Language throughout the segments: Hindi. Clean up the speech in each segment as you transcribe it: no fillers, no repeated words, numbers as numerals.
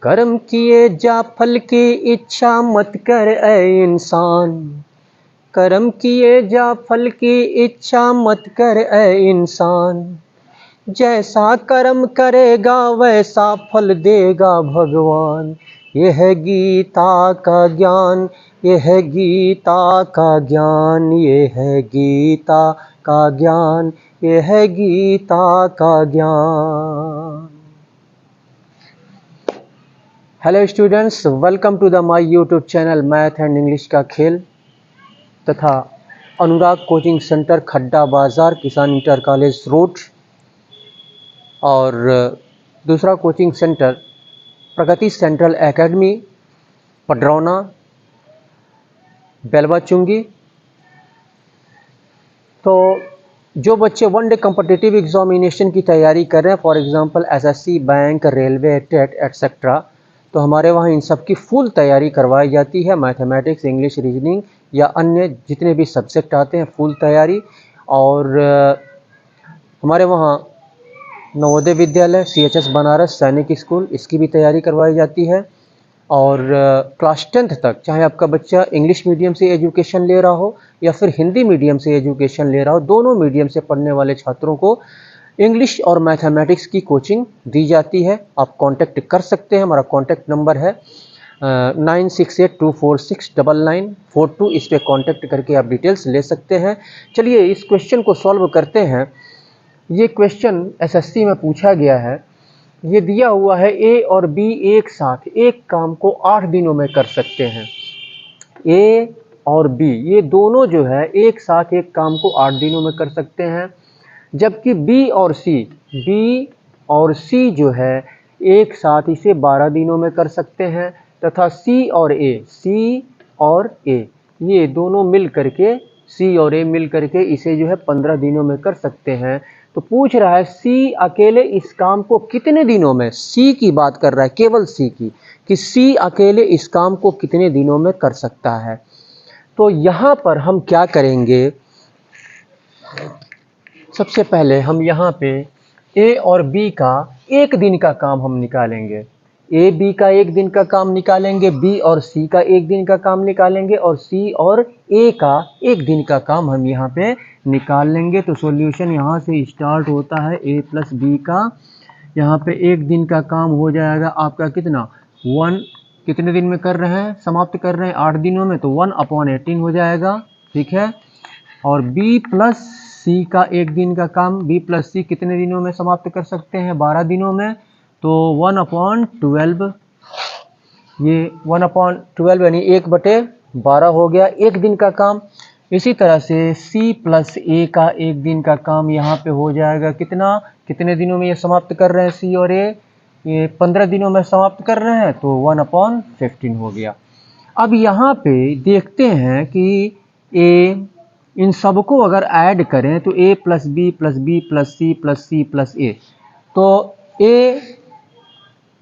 कर्म किए जा फल की इच्छा मत कर ऐ इंसान। कर्म किए जा फल की इच्छा मत कर ऐ इंसान। जैसा कर्म करेगा वैसा फल देगा भगवान। यह है गीता का ज्ञान, यह है गीता का ज्ञान, यह है गीता का ज्ञान, यह है गीता का ज्ञान। Hello students, welcome to the my YouTube channel math and English का खेल तथा अनुराग कोचिंग सेंटर, खड्डा बाजार, किसान इंटर कॉलेज रोड, और दूसरा कोचिंग सेंटर प्रगति सेंट्रल एकेडमी, पडरौना, बेलवाचुंगी। तो जो बच्चे वनडे कॉम्पिटिटिव एग्जामिनेशन की तैयारी कर रहे हैं, for example SSC, bank, railway, TET etcetera, तो हमारे वहाँ इन सब की फुल तैयारी करवाई जाती है। मैथमेटिक्स, इंग्लिश, रीजनिंग या अन्य जितने भी सब्जेक्ट आते हैं, फुल तैयारी। और हमारे वहाँ नवोदय विद्यालय, CHS बनारस सैनिक स्कूल, इसकी भी तैयारी करवाई जाती है। और क्लास 10th तक, चाहे आपका बच्चा इंग्लिश मीडियम से एजुकेशन ले रहा हो या फिर हिंदी मीडियम से एजुकेशन ले रहा हो, दोनों मीडियम से पढ़ने वाले छात्रों को इंग्लिश और मैथमेटिक्स की कोचिंग दी जाती है। आप कांटेक्ट कर सकते हैं। हमारा कांटेक्ट नंबर है 9682469942। इस पर कांटेक्ट करके आप डिटेल्स ले सकते हैं। चलिए इस क्वेश्चन को सॉल्व करते हैं। ये क्वेश्चन SSC में पूछा गया है। ये दिया हुआ है A और B एक साथ एक काम को 8 दिनों में कर सकते हैं। A और B ये दोनों जो है एक साथ एक काम को 8 दिनों में कर सकते हैं, जबकि B और C जो है एक साथ इसे 12 दिनों में कर सकते हैं, तथा C और A ये दोनों मिल करके इसे जो है 15 दिनों में कर सकते हैं। तो पूछ रहा है C अकेले इस काम को कितने दिनों में, C की बात कर रहा है, केवल C की, कि C अकेले इस काम को कितने दिनों में कर सकता है। तो यहाँ पर हम क्या करेंगे, सबसे पहले हम यहाँ पे A और B का एक दिन का काम हम निकालेंगे। A B का एक दिन का काम निकालेंगे, B और C का एक दिन का काम निकालेंगे, और C और A का एक दिन का काम हम यहाँ पे निकाल लेंगे। तो सॉल्यूशन यहाँ से स्टार्ट होता है A प्लस B का। यहाँ पे एक दिन का काम हो जाएगा आपका कितना, 1, कितने दिन में कर रहे हैं, समाप्त कर रहे हैं 8 दिनों में, तो 1/18 हो जाएगा, ठीक है। और B प्लस C का एक दिन का काम, B प्लस C कितने दिनों में समाप्त कर सकते हैं, 12 दिनों में, तो 1/12, ये 1/12 यानी 1/12 हो गया एक दिन का काम। इसी तरह से C प्लस A का एक दिन का काम यहाँ पे हो जाएगा कितने दिनों में ये समाप्त कर रहे हैं C और A, ये 15 दिनों में समाप्त कर रहे हैं, तो 1/15 हो गया। अब यहाँ पे देखते हैं कि A, इन सबको अगर ऐड करें तो A plus B plus B plus C plus C plus A, तो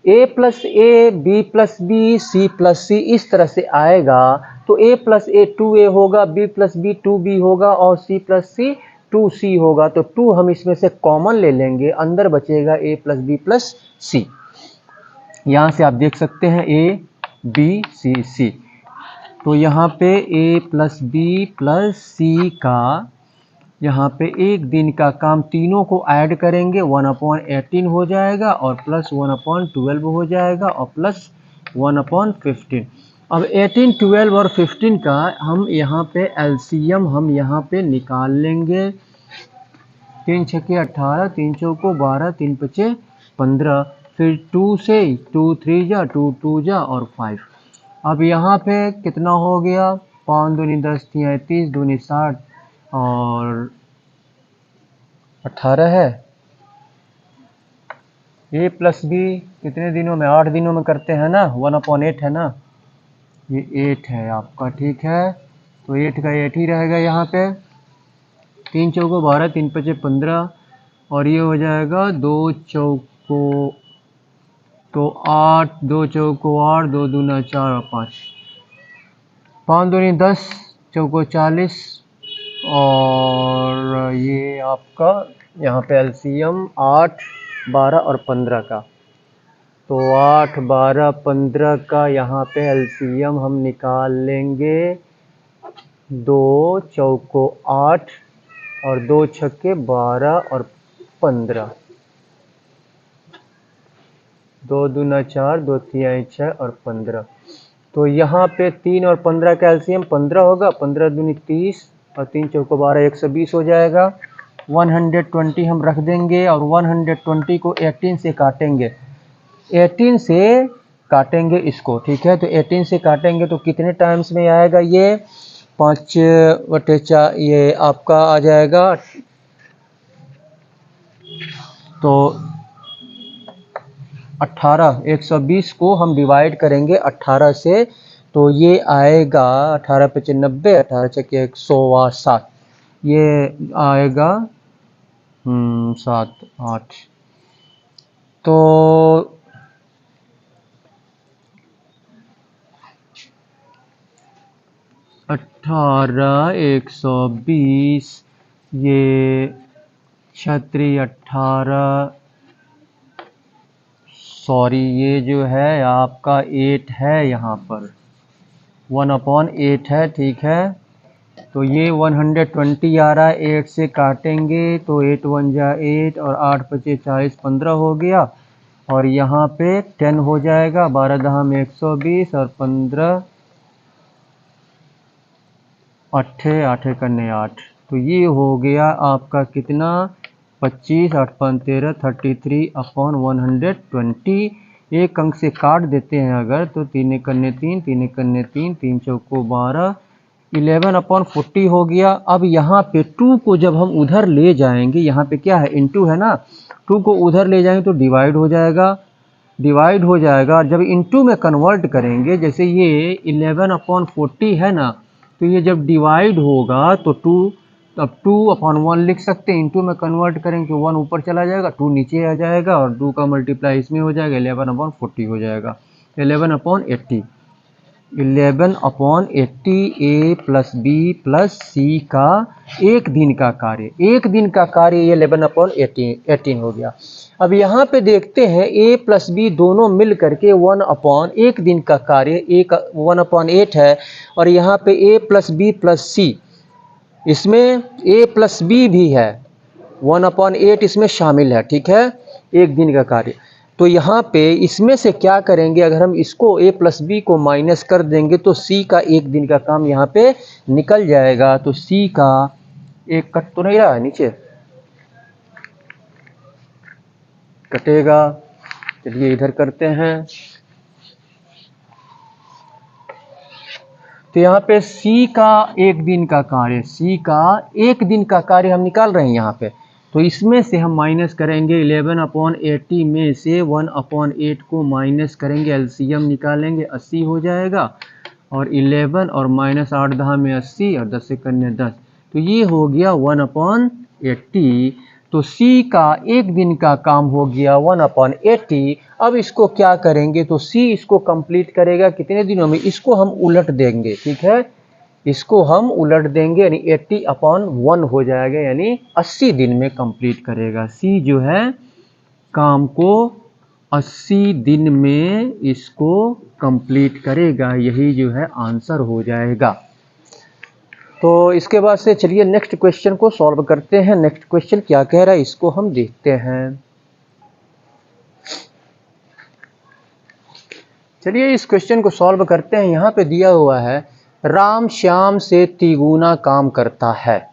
A plus A, B plus B, C plus C इस तरह से आएगा। तो A प्लस A 2A होगा, B प्लस B 2B होगा, और C प्लस C 2C होगा। तो 2 हम इसमें से कॉमन ले लेंगे, अंदर बचेगा A plus B plus C। यहाँ से आप देख सकते हैं A B C C। तो यहाँ पे A plus B plus C का यहाँ पे एक दिन का काम तीनों को ऐड करेंगे, 1/18 हो जाएगा, और प्लस 1/12 हो जाएगा, और प्लस 1/15। अब 18, 12 और 15 का हम यहाँ पे एलसीएम हम यहाँ पे निकाल लेंगे। 3 छक्के 18, 3 चौको 12, 3 पचे 15, फिर 2 से 2 3 जा, 2 2 जा, और 5। अब यहाँ पे कितना हो गया, 5 दूनी 10, 30, दूनी 60, और 18 है। A प्लस B कितने दिनों में, 8 दिनों में करते हैं ना, 1/8 है ना, ये 8 है आपका, ठीक है। तो 8 का 8 ही रहेगा यहाँ पे। 3 चौको 12, 3 पचे 15, और ये हो जाएगा 2 चौको तो 8, 2 चौको 8, 2 दूना 4 और 5, 5 दूनी 10, चौको 40, और ये आपका यहाँ पे एलसीएम 8, 12 और 15 का। तो 8, 12, 15 का यहाँ पे एलसीएम हम निकाल लेंगे। 2 चौको 8 और 2 छक्के 12 और 15, 2 दूना 4, 2 तिहाई 6 और 15। तो यहाँ पे 3 और 15 का एलसीएम 15 होगा। 15 दूनी 30 और 3 चौको 12, 120 हो जाएगा। 120 हम रख देंगे और 120 को 18 से काटेंगे। 18 से काटेंगे इसको, ठीक है। तो 18 से काटेंगे तो कितने टाइम्स में आएगा ये? 5/4 ये आपका आ जाएगा। तो 18, 120 को हम डिवाइड करेंगे 18 से, तो ये आएगा 18 × 5 = 90, 18 × 6 = 107, ये आएगा 7, 8। तो 18, 120, ये 18, सॉरी ये जो है आपका 8 है, यहाँ पर 1/8 है, ठीक है। तो ये 120 आ रहा है। 8 से काटेंगे तो 8 × 1 = 8 और 8 × 5 = 40, 15 हो गया। और यहाँ पे 10 हो जाएगा। 12 × 10 = 120 और 15 8 8 करने 8। तो ये हो गया आपका कितना? 25, 8 × 5 = 13, 33/120। एक अंक से काट देते हैं अगर, तो 3 × 1 = 3, 3 × 1 = 3, 3 चौको 12, 11/40 हो गया। अब यहाँ पे 2 को जब हम उधर ले जाएंगे, यहाँ पे क्या है? इनटू है ना, 2 को उधर ले जाएंगे तो डिवाइड हो जाएगा, डिवाइड हो जाएगा। जब इनटू में कन्वर्ट करेंगे, जैसे ये 11/40 है ना, तो ये जब डिवाइड होगा तो 2, अब 2/1 लिख सकते हैं। इनटू में कन्वर्ट करेंगे तो 1 ऊपर चला जाएगा, 2 नीचे आ जाएगा और 2 का मल्टीप्लाई इसमें हो जाएगा, 11/40 हो जाएगा। 11/80, 11/80 a + b + c का एक दिन का कार्य, एक दिन का कार्य ये 11/18 हो गया। अब यहाँ पे देखते हैं a + b दोनों मिल करके 1/1 दिन का कार्य 1/8 है। और यहाँ पे a + b + c, इसमें a + b भी है, 1/8 इसमें शामिल है, ठीक है, एक दिन का कार्य। तो यहाँ पे इसमें से क्या करेंगे? अगर हम इसको a + b को माइनस कर देंगे तो c का एक दिन का काम यहाँ पे निकल जाएगा। तो c का एक कट तो नहीं रहा है, नीचे कटेगा। चलिए इधर करते हैं। तो यहाँ पे c का एक दिन का कार्य, c का एक दिन का कार्य हम निकाल रहे हैं यहाँ पे। तो इसमें से हम माइनस करेंगे 11/80 में से 1/8 को माइनस करेंगे, एलसीएम निकालेंगे, 80 हो जाएगा। और 11 और -8 × 10 = 80 और 10 से करने 10, तो ये हो गया 1/80। तो c का एक दिन का काम हो गया 1/80। अब इसको क्या करेंगे? तो c इसको कंप्लीट करेगा कितने दिनों में? इसको हम उलट देंगे, ठीक है, इसको हम उलट देंगे, यानी 80/1 हो जाएगा, यानी 80 दिन में कंप्लीट करेगा। c जो है काम को 80 दिन में इसको कंप्लीट करेगा, यही जो है आंसर हो जाएगा। तो इसके बाद से चलिए नेक्स्ट क्वेश्चन को सॉल्व करते हैं। नेक्स्ट क्वेश्चन क्या कह रहा है इसको हम देखते हैं। चलिए इस क्वेश्चन को सॉल्व करते हैं। यहाँ पे दिया हुआ है, राम श्याम से तिगुना काम करता है।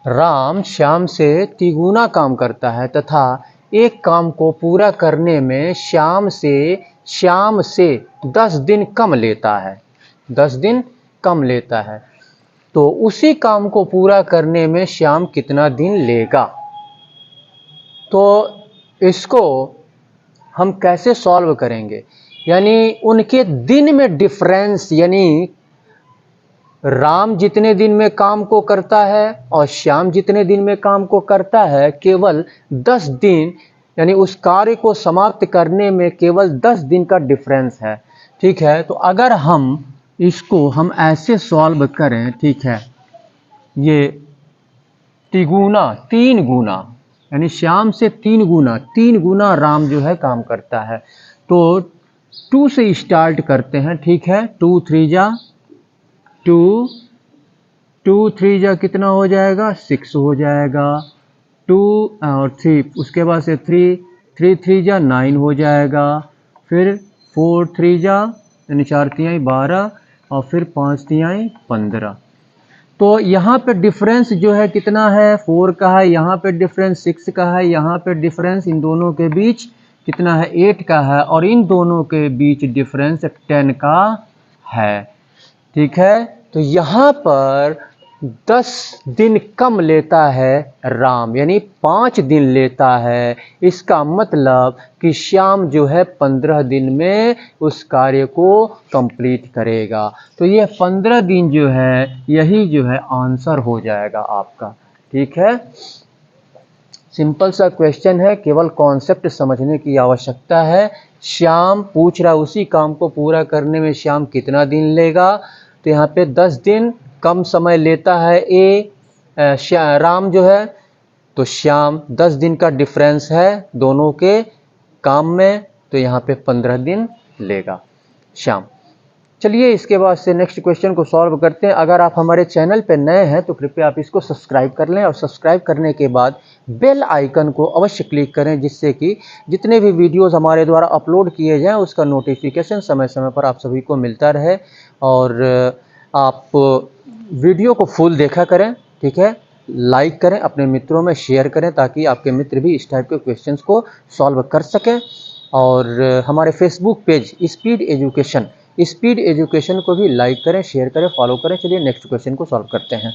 राम श्याम से तिगुना काम करता है तथा एक काम को पूरा करने में श्याम से 10 दिन कम लेता है, 10 दिन कम लेता है। तो उसी काम को पूरा करने में श्याम कितना दिन लेगा? तो इसको हम कैसे सॉल्व करेंगे? यानी उनके दिन में डिफरेंस, यानी राम जितने दिन में काम को करता है और श्याम जितने दिन में काम को करता है, केवल 10 दिन, यानी उस कार्य को समाप्त करने में केवल 10 दिन का डिफरेंस है, ठीक है। तो अगर हम इसको हम ऐसे सॉल्व करें, ठीक है, ये तिगुना 3 गुना, यानी श्याम से 3 गुना राम जो है काम करता है। तो 2 से स्टार्ट करते हैं, ठीक है। 2 3 जा 2, 2 3 जा कितना हो जाएगा 6 हो जाएगा। 2 और 3, उसके बाद से 3 3 जा 9 हो जाएगा। फिर 4 3 जा यानी 4 तिहाई 12 और फिर 5 तिहाई 15। तो यहाँ पे डिफरेंस जो है कितना है 4 का है, यहाँ पे डिफरेंस 6 का है, यहाँ पे डिफरेंस इन दोनों के बीच कितना है 8 का है, और इन दोनों के बीच डिफरेंस 10 का है, ठीक है। तो यहाँ पर 10 दिन कम लेता है राम, यानी 5 दिन लेता है। इसका मतलब कि श्याम जो है 15 दिन में उस कार्य को कंप्लीट करेगा। तो ये 15 दिन जो है यही जो है आंसर हो जाएगा आपका, ठीक है। सिंपल सा क्वेश्चन है, केवल कॉन्सेप्ट समझने की आवश्यकता है। श्याम पूछ रहा उसी काम को पूरा करने में श्याम कितना दिन लेगा, तो यहाँ पे 10 दिन कम समय लेता है राम जो है, तो श्याम 10 दिन का डिफरेंस है दोनों के काम में, तो यहाँ पे 15 दिन लेगा श्याम। चलिए इसके बाद से नेक्स्ट क्वेश्चन को सॉल्व करते हैं। अगर आप हमारे चैनल पर नए हैं तो कृपया आप इसको सब्सक्राइब कर लें, और सब्सक्राइब करने के बाद बेल आइकन को अवश्य क्लिक करें, जिससे कि जितने भी वीडियोस हमारे द्वारा अपलोड किए जाएं उसका नोटिफिकेशन समय समय पर आप सभी को मिलता रहे। और आप वीडियो को फुल देखा करें, ठीक है। लाइक करें, अपने मित्रों में शेयर करें, ताकि आपके मित्र भी इस टाइप के क्वेश्चंस को सॉल्व कर सकें। और हमारे फेसबुक पेज स्पीड एजुकेशन को भी लाइक करें, शेयर करें, फॉलो करें। चलिए नेक्स्ट क्वेश्चन को सॉल्व करते हैं।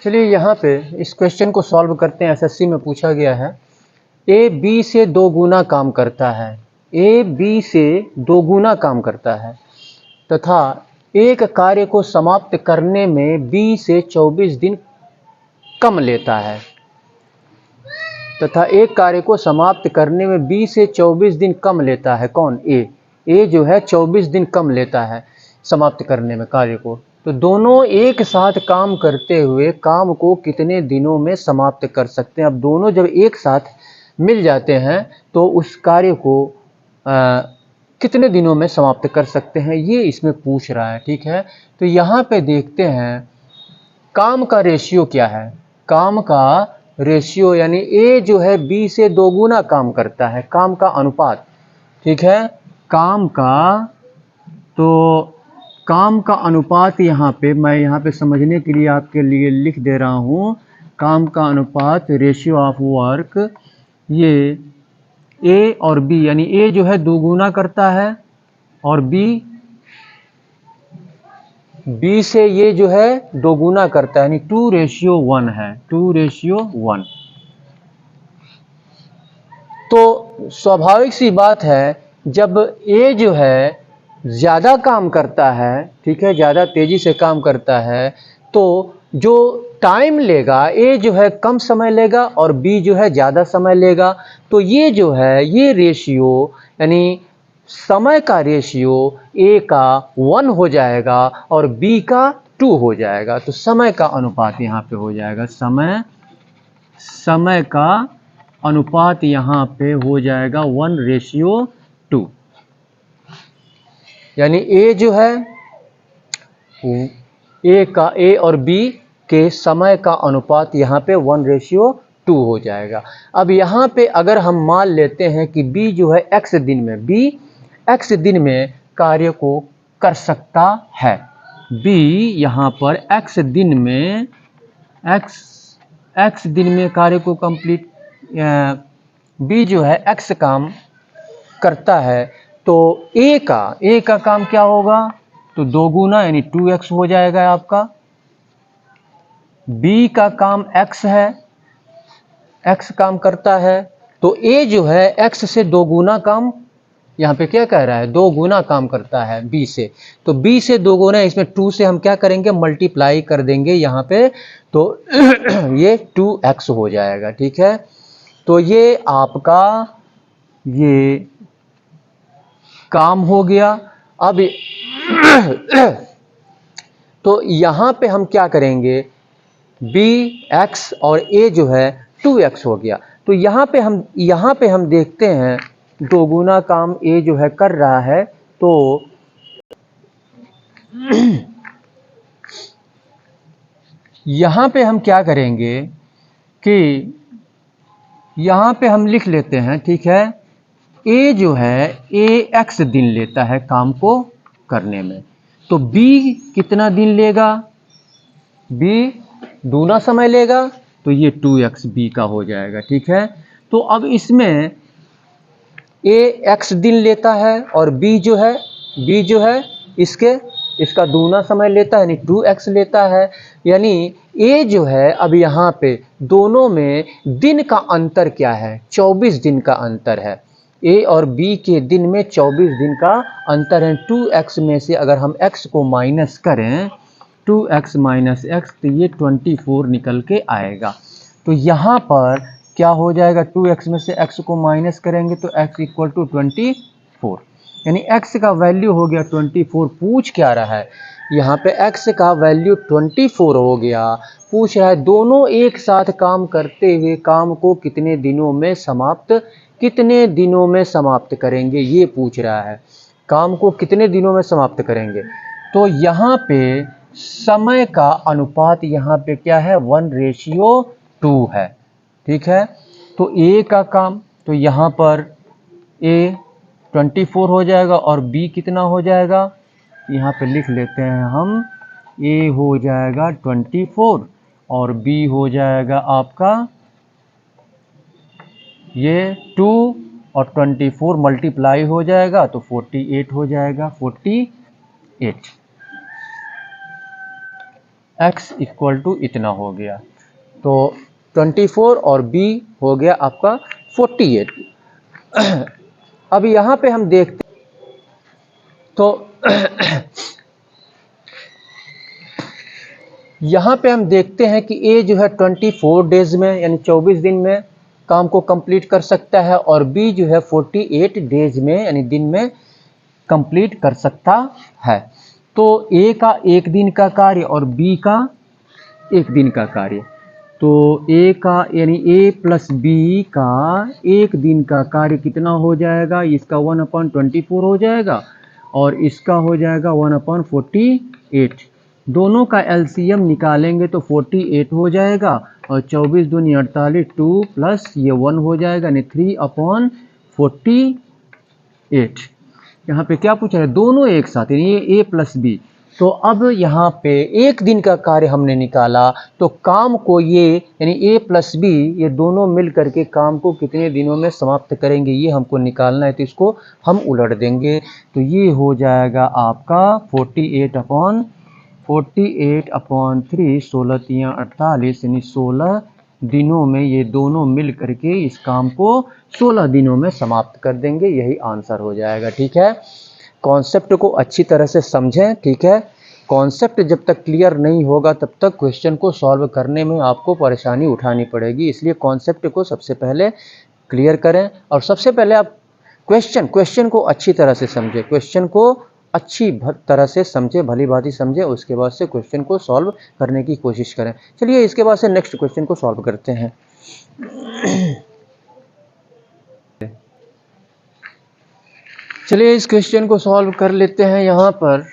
चलिए यहाँ पे इस क्वेश्चन को सॉल्व करते हैं। एसएससी में पूछा गया है, ए बी से 2 गुना काम करता है, ए बी से 2 गुना काम करता है तथा एक कार्य को समाप्त करने में बी से 24 दिन कम लेता है, तथा एक कार्य को समाप्त करने में बी से 24 दिन कम लेता है। कौन? ए जो है 24 दिन कम लेता है समाप्त करने में कार्य को। तो दोनों एक साथ काम करते हुए काम को कितने दिनों में समाप्त कर सकते हैं? अब दोनों जब एक साथ मिल जाते हैं तो उस कार्य को कितने दिनों में समाप्त कर सकते हैं, ये इसमें पूछ रहा है, ठीक है। तो यहाँ पे देखते हैं काम का रेशियो क्या है। काम का रेशियो यानी ए जो है बी से 2 गुना काम करता है, काम का अनुपात, ठीक है। काम का अनुपात यहाँ पे मैं यहाँ पे समझने के लिए आपके लिए लिख दे रहा हूँ। काम का अनुपात रेशियो ऑफ वर्क, ये ए और बी, यानी ए जो है 2 गुना करता है और बी से ये जो है 2 गुना करता है, यानी 2:1 है, 2:1। तो स्वाभाविक सी बात है, जब ए जो है ज़्यादा काम करता है, ठीक है, ज़्यादा तेज़ी से काम करता है, तो जो टाइम लेगा ए जो है कम समय लेगा और बी जो है ज़्यादा समय लेगा। तो ये जो है ये रेशियो यानी समय का रेशियो ए का 1 हो जाएगा और बी का 2 हो जाएगा। तो समय का अनुपात यहाँ पे हो जाएगा, समय का अनुपात यहाँ पे हो जाएगा 1:2। यानी ए जो है ए और बी के समय का अनुपात यहाँ पे 1:2 हो जाएगा। अब यहाँ पे अगर हम मान लेते हैं कि बी जो है x दिन में कार्य को कर सकता है, बी यहाँ पर x दिन में कार्य को कंप्लीट, बी जो है x काम करता है, तो ए का काम क्या होगा? तो 2 गुना यानी 2x हो जाएगा आपका। बी का काम x है, x काम करता है, तो ए जो है x से 2 गुना काम, यहाँ पे क्या कह रहा है 2 गुना काम करता है बी से। तो बी से 2 गुना, इसमें 2 से हम क्या करेंगे मल्टीप्लाई कर देंगे यहाँ पे, तो ये 2x हो जाएगा, ठीक है। तो ये आपका ये काम हो गया। अब तो यहाँ पे हम क्या करेंगे, बी एक्स और ए जो है 2x हो गया। तो यहाँ पे हम देखते हैं दोगुना काम ए जो है कर रहा है। तो यहाँ पे हम क्या करेंगे कि यहाँ पे हम लिख लेते हैं, ठीक है, ए जो है ए एक्स दिन लेता है काम को करने में, तो बी कितना दिन लेगा, बी दूना समय लेगा, तो ये 2x बी का हो जाएगा, ठीक है। तो अब इसमें ए एक्स दिन लेता है और बी जो है इसका दूना समय लेता है, यानी 2x लेता है। यानी ए जो है, अब यहाँ पे दोनों में दिन का अंतर क्या है, 24 दिन का अंतर है। ए और बी के दिन में 24 दिन का अंतर है। 2x में से अगर हम x को माइनस करें, 2x माइनस एक्स, तो ये 24 निकल के आएगा। तो यहाँ पर क्या हो जाएगा, 2x में से x को माइनस करेंगे तो x इक्वल टू 24, यानी x का वैल्यू हो गया 24। पूछ क्या रहा है, यहाँ पे x का वैल्यू 24 हो गया। पूछ रहा है दोनों एक साथ काम करते हुए काम को कितने दिनों में समाप्त करेंगे, ये पूछ रहा है। काम को कितने दिनों में समाप्त करेंगे, तो यहाँ पे समय का अनुपात यहाँ पे क्या है, 1:2 है, ठीक है। तो ए का काम, तो यहाँ पर ए 24 हो जाएगा और बी कितना हो जाएगा, यहाँ पे लिख लेते हैं हम, ए हो जाएगा 24 और बी हो जाएगा आपका ये 2 और 24 मल्टीप्लाई हो जाएगा तो 48 हो जाएगा, 48। x इक्वल टू इतना हो गया, तो 24 और b हो गया आपका 48। अब यहाँ पे हम देखते तो यहाँ पे हम देखते हैं कि a जो है 24 डेज में यानी 24 दिन में काम को कंप्लीट कर सकता है और b जो है 48 डेज में यानी दिन में कंप्लीट कर सकता है। तो a का एक दिन का कार्य और b का एक दिन का कार्य, तो a का यानी a प्लस b का एक दिन का कार्य कितना हो जाएगा, इसका 1/24 हो जाएगा और इसका हो जाएगा 1/48। दोनों का एलसीएम निकालेंगे तो 48 हो जाएगा और 24 दूनी 48, 2 प्लस ये 1 हो जाएगा यानी 3/48। यहाँ पे क्या पूछा है, दोनों एक साथ यानी ये a प्लस b। तो अब यहाँ पे एक दिन का कार्य हमने निकाला, तो काम को ये यानी a प्लस b ये दोनों मिल करके काम को कितने दिनों में समाप्त करेंगे, ये हमको निकालना है। तो इसको हम उलट देंगे तो ये हो जाएगा आपका 48/3, 16 तियां 48 यानी 16 दिनों में ये दोनों मिल करके इस काम को 16 दिनों में समाप्त कर देंगे, यही आंसर हो जाएगा, ठीक है। कॉन्सेप्ट को अच्छी तरह से समझें, ठीक है। कॉन्सेप्ट जब तक क्लियर नहीं होगा तब तक क्वेश्चन को सॉल्व करने में आपको परेशानी उठानी पड़ेगी, इसलिए कॉन्सेप्ट को सबसे पहले क्लियर करें और सबसे पहले आप क्वेश्चन को अच्छी तरह से समझें, क्वेश्चन को अच्छी तरह से समझे, भली भांति समझे, उसके बाद से क्वेश्चन को सॉल्व करने की कोशिश करें। चलिए इसके बाद से नेक्स्ट क्वेश्चन को सॉल्व करते हैं। चलिए इस क्वेश्चन को सॉल्व कर लेते हैं। यहाँ पर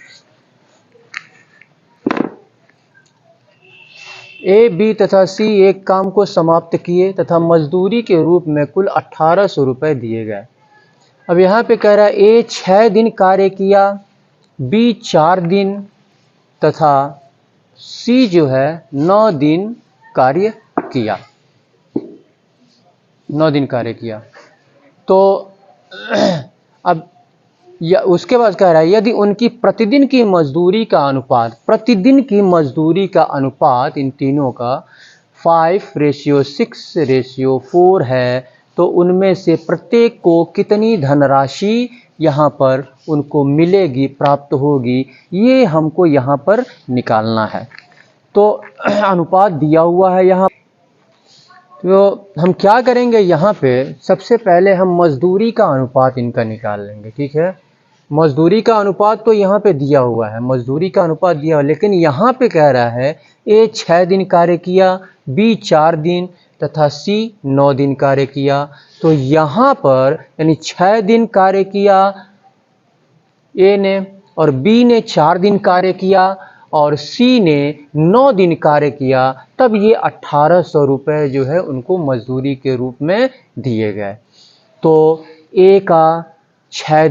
ए, बी तथा सी एक काम को समाप्त किए तथा मजदूरी के रूप में कुल 1800 रुपये दिए गए। अब यहाँ पे कह रहा है ए 6 दिन कार्य किया, बी 4 दिन तथा सी जो है 9 दिन कार्य किया, 9 दिन कार्य किया। तो अब या उसके बाद कह रहा है यदि उनकी प्रतिदिन की मजदूरी का अनुपात इन तीनों का 5:6:4 है तो उनमें से प्रत्येक को कितनी धनराशि यहाँ पर उनको मिलेगी, प्राप्त होगी, ये हमको यहाँ पर निकालना है। तो अनुपात दिया हुआ है यहाँ, तो हम क्या करेंगे, यहाँ पे सबसे पहले हम मजदूरी का अनुपात इनका निकाल लेंगे, ठीक है। मजदूरी का अनुपात तो यहाँ पे दिया हुआ है, मजदूरी का अनुपात दिया हुआ है, लेकिन यहाँ पे कह रहा है ए 6 दिन कार्य किया, बी 4 दिन तथा सी 9 दिन कार्य किया। तो यहाँ पर यानी 6 दिन कार्य किया ए ने और बी ने 4 दिन कार्य किया और सी ने 9 दिन कार्य किया, तब ये 1800 रुपये जो है उनको मजदूरी के रूप में दिए गए। तो ए का 6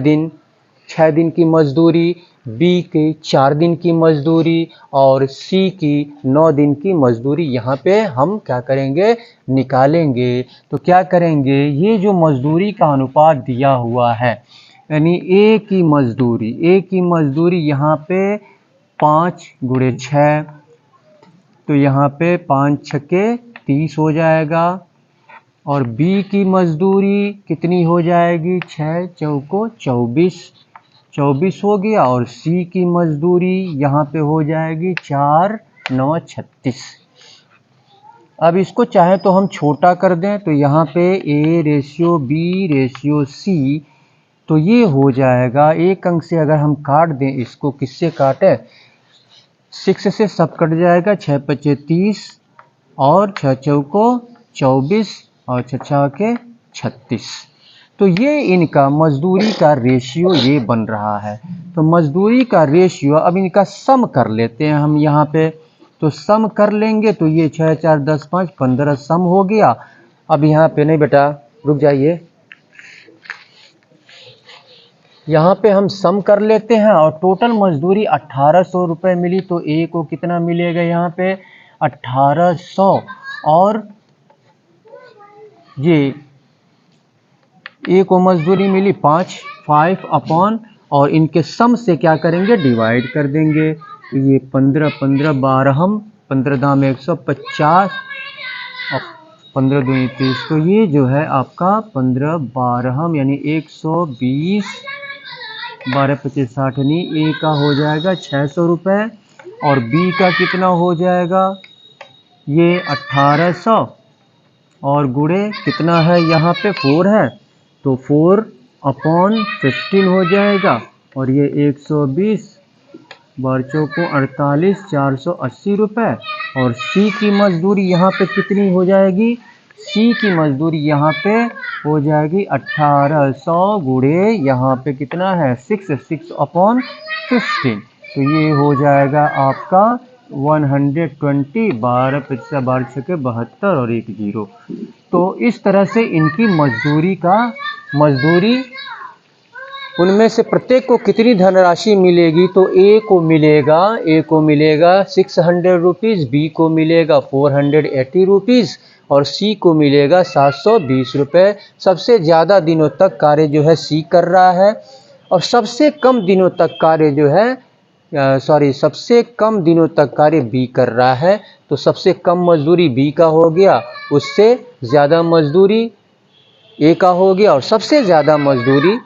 दिन की मजदूरी, बी की 4 दिन की मजदूरी और सी की 9 दिन की मजदूरी यहाँ पे हम क्या करेंगे, निकालेंगे। तो क्या करेंगे, ये जो मजदूरी का अनुपात दिया हुआ है यानी ए की मजदूरी यहाँ पे 5 गुणे 6, तो यहाँ पे 5 छक्के 30 हो जाएगा और बी की मजदूरी कितनी हो जाएगी, 6 चौको 24 हो गया और सी की मजदूरी यहाँ पे हो जाएगी 4 9 36। अब इसको चाहे तो हम छोटा कर दें, तो यहाँ पे A ratio B ratio C, तो ये हो जाएगा एक अंक से अगर हम काट दें इसको, किससे काटें, 6 से सब कट जाएगा, 6 पचे 30 और 6 चौको 24 और 6 छके 36। तो ये इनका मजदूरी का रेशियो ये बन रहा है। तो मजदूरी का रेशियो अब इनका सम कर लेते हैं हम यहाँ पे, तो सम कर लेंगे तो ये 6 4 10 5 15 सम हो गया। अब यहाँ पे नहीं बेटा, रुक जाइए, यहाँ पे हम सम कर लेते हैं और टोटल मजदूरी 1800 रुपये मिली। तो ए को कितना मिलेगा यहाँ पे, 1800 और ये ए को मजदूरी मिली 5 अपॉन और इनके सम से क्या करेंगे, डिवाइड कर देंगे। तो ये 15 15 12 15 दाम 150 और 15 दूनी 30, तो ये जो है आपका 15 12 यानी 120, 12 पच्चीस 60 नहीं, ए का हो जाएगा 600 रुपये और बी का कितना हो जाएगा, ये 1800 और गुणे कितना है यहाँ पे 4 है, तो 4 अपॉन 15 हो जाएगा और ये 120 12 को 48 480 रुपये। और सी की मजदूरी यहाँ पे कितनी हो जाएगी, सी की मजदूरी यहाँ पे हो जाएगी 1800 गुणे यहाँ पे कितना है 6 अपॉन 15, तो ये हो जाएगा आपका 120, 12 पच्चीस 12 छके 72 और 1 0। तो इस तरह से इनकी मजदूरी उनमें से प्रत्येक को कितनी धनराशि मिलेगी, तो ए को मिलेगा 600 रुपीज़, बी को मिलेगा 480 रुपीज़ और सी को मिलेगा 720 रुपये। सबसे ज़्यादा दिनों तक कार्य जो है सी कर रहा है और सबसे कम दिनों तक कार्य जो है सबसे कम दिनों तक कार्य बी कर रहा है। तो सबसे कम मजदूरी बी का हो गया, उससे ज़्यादा मजदूरी ए का हो गया और सबसे ज़्यादा मजदूरी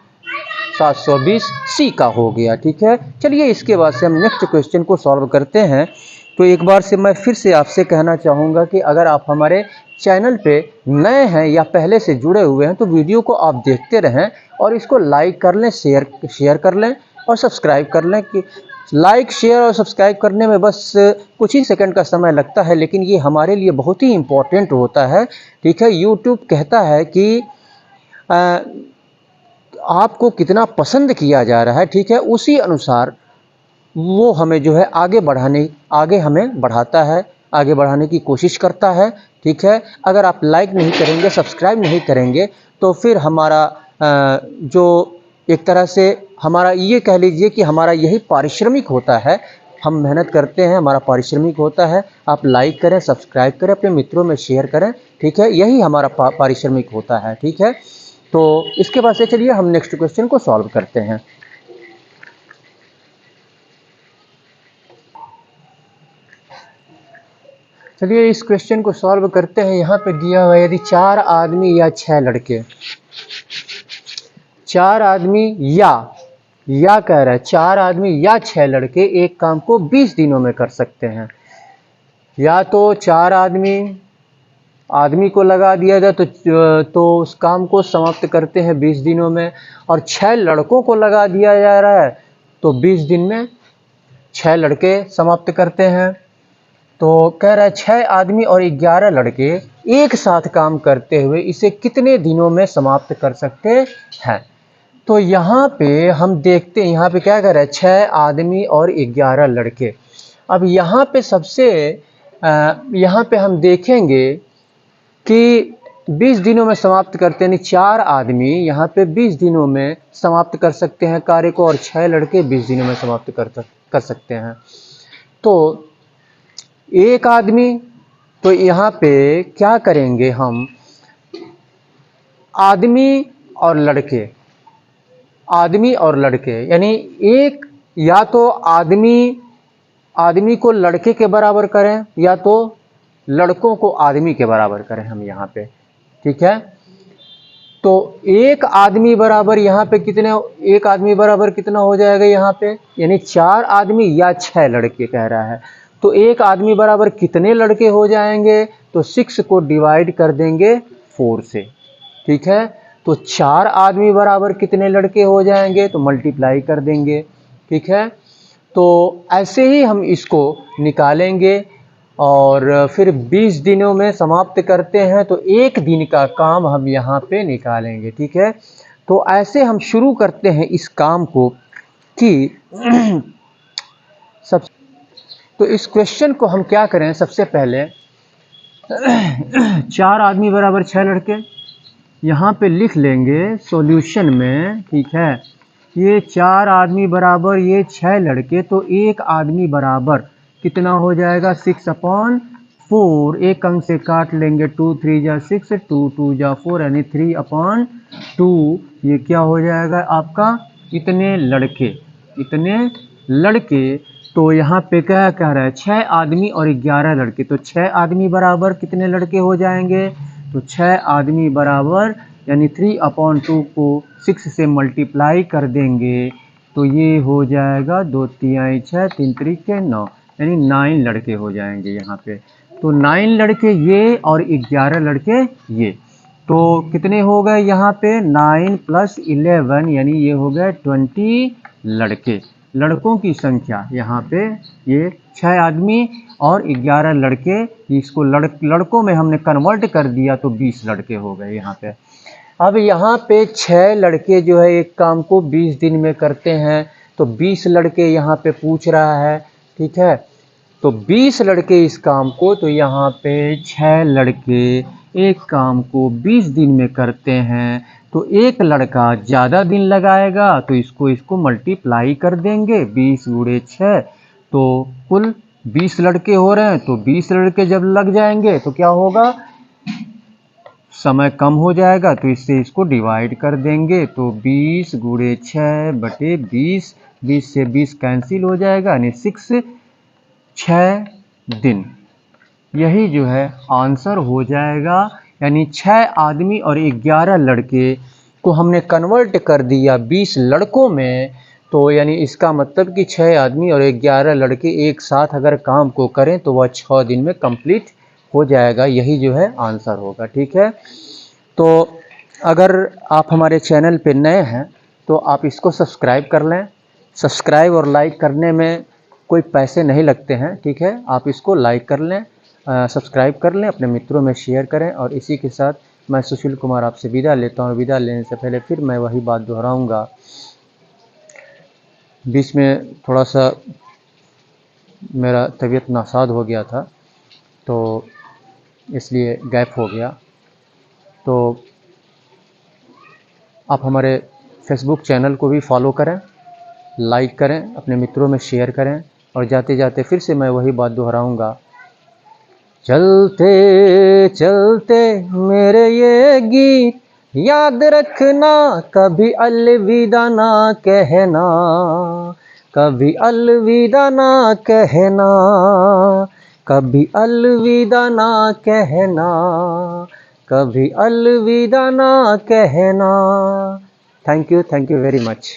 720 सी का हो गया। ठीक है, चलिए इसके बाद से हम नेक्स्ट क्वेश्चन को सॉल्व करते हैं। तो एक बार से मैं फिर से आपसे कहना चाहूँगा कि अगर आप हमारे चैनल पे नए हैं या पहले से जुड़े हुए हैं तो वीडियो को आप देखते रहें और इसको लाइक कर लें, शेयर कर लें और सब्सक्राइब कर लें। कि लाइक शेयर और सब्सक्राइब करने में बस कुछ ही सेकंड का समय लगता है, लेकिन ये हमारे लिए बहुत ही इम्पोर्टेंट होता है। ठीक है, यूट्यूब कहता है कि आपको कितना पसंद किया जा रहा है, ठीक है, उसी अनुसार वो हमें जो है आगे हमें बढ़ाता है, आगे बढ़ाने की कोशिश करता है। ठीक है, अगर आप लाइक नहीं करेंगे, सब्सक्राइब नहीं करेंगे तो फिर हमारा जो एक तरह से हमारा ये कह लीजिए कि हमारा यही पारिश्रमिक होता है। हम मेहनत करते हैं, हमारा पारिश्रमिक होता है। आप लाइक करें, सब्सक्राइब करें, अपने मित्रों में शेयर करें। ठीक है, यही हमारा पारिश्रमिक होता है। ठीक है, तो इसके बाद से चलिए हम नेक्स्ट क्वेश्चन को सॉल्व करते हैं। चलिए इस क्वेश्चन को सॉल्व करते हैं। यहाँ पे दिया हुआ है यदि 4 आदमी या 6 लड़के, 4 आदमी या कह रहा है 4 आदमी या 6 लड़के एक काम को 20 दिनों में कर सकते हैं। या तो 4 आदमी आदमी को लगा दिया जाए तो उस काम को समाप्त करते हैं 20 दिनों में, और 6 लड़कों को लगा दिया जा रहा है तो 20 दिन में 6 लड़के समाप्त करते हैं। तो कह रहा है 6 आदमी और 11 लड़के एक साथ काम करते हुए इसे कितने दिनों में समाप्त कर सकते हैं। तो यहाँ पे हम देखते हैं, यहाँ पे क्या कर रहा है, 6 आदमी और 11 लड़के। अब यहाँ पे यहाँ पे हम देखेंगे कि 20 दिनों में समाप्त करते हैं, यानी 4 आदमी यहाँ पे 20 दिनों में समाप्त कर सकते हैं कार्य को, और 6 लड़के 20 दिनों में समाप्त कर सकते हैं। तो एक आदमी, तो यहाँ पे क्या करेंगे हम, आदमी और लड़के यानी एक, या तो आदमी को लड़के के बराबर करें या तो लड़कों को आदमी के बराबर करें हम यहाँ पे, ठीक है। तो एक आदमी बराबर यहाँ पे कितने, एक आदमी बराबर कितना हो जाएगा यहाँ पे, यानी 4 आदमी या 6 लड़के कह रहा है। तो एक आदमी बराबर कितने लड़के हो जाएंगे, तो 6 को डिवाइड कर देंगे 4 से, ठीक है। तो 4 आदमी बराबर कितने लड़के हो जाएंगे, तो मल्टीप्लाई कर देंगे, ठीक है। तो ऐसे ही हम इसको निकालेंगे और फिर 20 दिनों में समाप्त करते हैं, तो एक दिन का काम हम यहाँ पे निकालेंगे, ठीक है। तो ऐसे हम शुरू करते हैं इस काम को कि तो इस क्वेश्चन को हम क्या करें, सबसे पहले 4 आदमी बराबर 6 लड़के यहाँ पे लिख लेंगे सॉल्यूशन में, ठीक है। ये 4 आदमी बराबर ये 6 लड़के, तो एक आदमी बराबर कितना हो जाएगा, 6/4। एक अंक से काट लेंगे, 2 3 जा 6, 2 2 जा 4, यानी 3/2। ये क्या हो जाएगा आपका, इतने लड़के। तो यहाँ पे क्या कह रहा है, 6 आदमी और 11 लड़के। तो 6 आदमी बराबर कितने लड़के हो जाएंगे, तो 6 आदमी बराबर यानी 3/2 को 6 से मल्टीप्लाई कर देंगे, तो ये हो जाएगा 2 3 6, 3 3 9, यानी 9 लड़के हो जाएंगे यहाँ पे। तो 9 लड़के ये और 11 लड़के ये, तो कितने हो गए यहाँ पे, 9 + 11, यानी ये हो गए 20 लड़के। लड़कों की संख्या यहाँ पे ये 6 आदमी और 11 लड़के, इसको लड़कों में हमने कन्वर्ट कर दिया तो 20 लड़के हो गए यहाँ पे। अब यहाँ पे 6 लड़के जो है एक काम को 20 दिन में करते हैं, तो 20 लड़के यहाँ पे पूछ रहा है, ठीक है। तो 20 लड़के इस काम को, तो यहाँ पे 6 लड़के एक काम को 20 दिन में करते हैं, तो एक लड़का ज़्यादा दिन लगाएगा, तो इसको मल्टीप्लाई कर देंगे 20 × 6, तो कुल 20 लड़के हो रहे हैं। तो 20 लड़के जब लग जाएंगे तो क्या होगा, समय कम हो जाएगा, तो इससे इसको डिवाइड कर देंगे, तो 20 × 6/20, 20 से 20 कैंसिल हो जाएगा, यानी 6 दिन। यही जो है आंसर हो जाएगा, यानी 6 आदमी और 11 लड़के को हमने कन्वर्ट कर दिया 20 लड़कों में। तो यानी इसका मतलब कि 6 आदमी और 11 लड़के एक साथ अगर काम को करें तो वह 6 दिन में कंप्लीट हो जाएगा। यही जो है आंसर होगा, ठीक है। तो अगर आप हमारे चैनल पे नए हैं तो आप इसको सब्सक्राइब कर लें। सब्सक्राइब और लाइक करने में कोई पैसे नहीं लगते हैं, ठीक है। आप इसको लाइक कर लें, सब्सक्राइब कर लें, अपने मित्रों में शेयर करें। और इसी के साथ मैं सुशील कुमार आपसे विदा लेता हूँ। विदा लेने से पहले फिर मैं वही बात दोहराऊँगा, बीच में थोड़ा सा मेरा तबीयत नासाज हो गया था, तो इसलिए गैप हो गया। तो आप हमारे फेसबुक चैनल को भी फॉलो करें, लाइक करें, अपने मित्रों में शेयर करें। और जाते जाते फिर से मैं वही बात दोहराऊँगा, चलते चलते मेरे ये गीत याद रखना, कभी अलविदा ना कहना, कभी अलविदा ना कहना, कभी अलविदा ना कहना, कभी अलविदा ना कहना। Thank you very much.